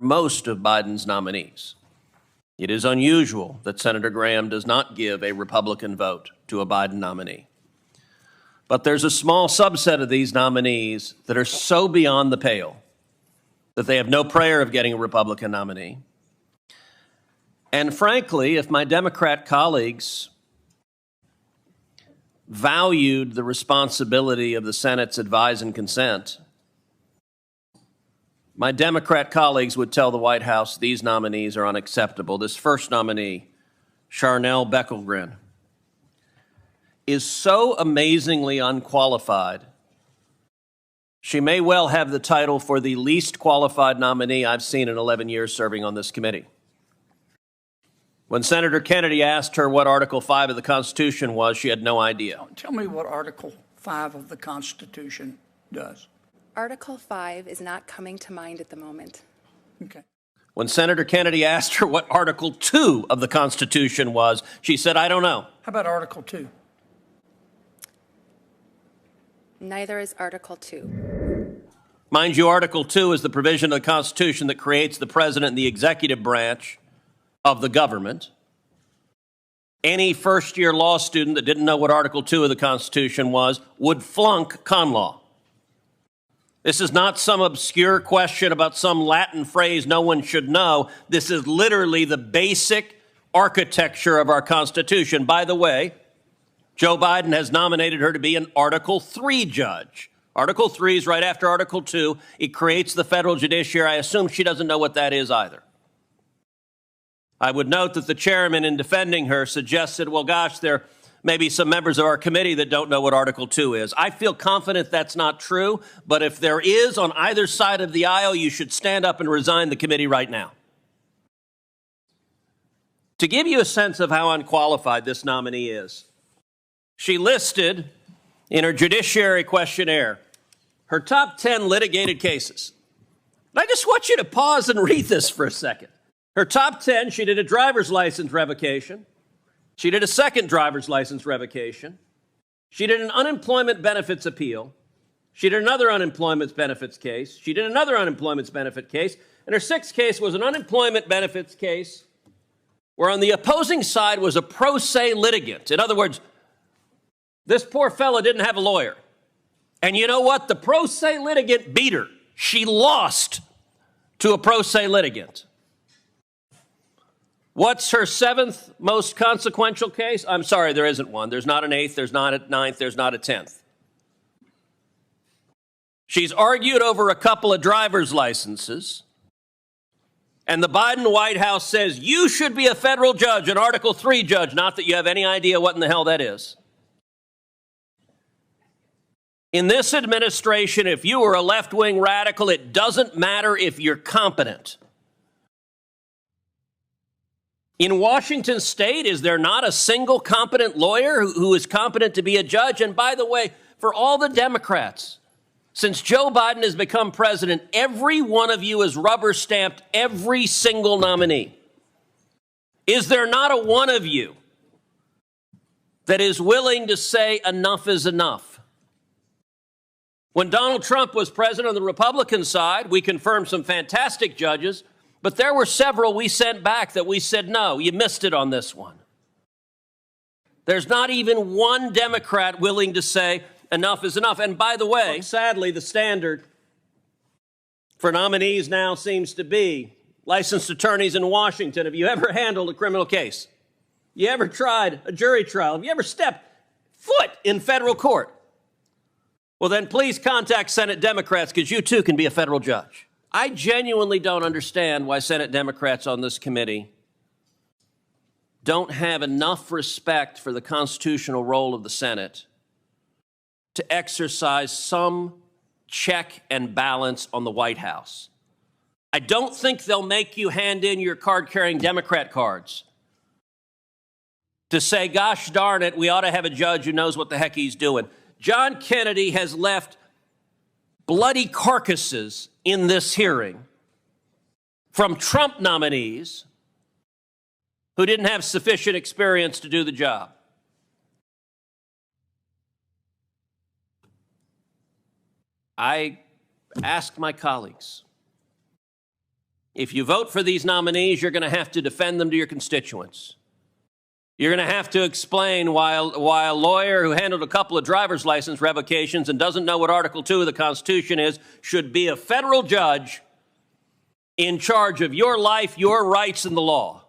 most of Biden's nominees. It is unusual that Senator Graham does not give a Republican vote to a Biden nominee. But there's a small subset of these nominees that are so beyond the pale that they have no prayer of getting a Republican nominee. And frankly, if my Democrat colleagues valued the responsibility of the Senate's advise and consent, my Democrat colleagues would tell the White House these nominees are unacceptable. This first nominee, Charnel Beckelgren, is so amazingly unqualified, she may well have the title for the least qualified nominee I've seen in 11 years serving on this committee. When Senator Kennedy asked her what Article 5 of the Constitution was, she had no idea. Tell me what Article 5 of the Constitution does. Article 5 is not coming to mind at the moment. Okay. When Senator Kennedy asked her what Article 2 of the Constitution was, she said, I don't know. How about Article 2? Neither is Article 2. Mind you, Article 2 is the provision of the Constitution that creates the president and the executive branch of the government. Any first-year law student that didn't know what Article 2 of the Constitution was would flunk con law. This is not some obscure question about some Latin phrase no one should know. This is literally the basic architecture of our Constitution. By the way, Joe Biden has nominated her to be an Article 3 judge. Article 3 is right after Article 2. It creates the federal judiciary. I assume she doesn't know what that is either. I would note that the chairman, in defending her, suggested, well, gosh, there may be some members of our committee that don't know what Article 2 is. I feel confident that's not true, but if there is on either side of the aisle, you should stand up and resign the committee right now. To give you a sense of how unqualified this nominee is, she listed in her judiciary questionnaire her top 10 litigated cases. And I just want you to pause and read this for a second. Her top 10, she did a driver's license revocation. She did a second driver's license revocation. She did an unemployment benefits appeal. She did another unemployment benefits case. She did another unemployment benefit case. And her sixth case was an unemployment benefits case where on the opposing side was a pro se litigant. In other words, this poor fella didn't have a lawyer. And you know what? The pro se litigant beat her. She lost to a pro se litigant. What's her seventh most consequential case? I'm sorry, there isn't one. There's not an eighth, there's not a ninth, there's not a 10th. She's argued over a couple of driver's licenses, and the Biden White House says you should be a federal judge, an Article 3 judge, not that you have any idea what in the hell that is. In this administration, if you are a left-wing radical, it doesn't matter if you're competent. In Washington state, is there not a single competent lawyer who is competent to be a judge? And by the way, for all the Democrats, since Joe Biden has become president, every one of you has rubber-stamped every single nominee. Is there not a one of you that is willing to say enough is enough? When Donald Trump was president on the Republican side, we confirmed some fantastic judges, but there were several we sent back that we said, no, you missed it on this one. There's not even one Democrat willing to say enough is enough. And by the way, sadly, the standard for nominees now seems to be licensed attorneys in Washington. Have you ever handled a criminal case? You ever tried a jury trial? Have you ever stepped foot in federal court? Well, then please contact Senate Democrats, because you too can be a federal judge. I genuinely don't understand why Senate Democrats on this committee don't have enough respect for the constitutional role of the Senate to exercise some check and balance on the White House. I don't think they'll make you hand in your card-carrying Democrat cards to say, gosh darn it, we ought to have a judge who knows what the heck he's doing. John Kennedy has left bloody carcasses in this hearing from Trump nominees who didn't have sufficient experience to do the job. I ask my colleagues, If you vote for these nominees, you're going to have to defend them to your constituents. You're going to have to explain why a lawyer who handled a couple of driver's license revocations and doesn't know what Article 2 of the Constitution is should be a federal judge in charge of your life, your rights, and the law.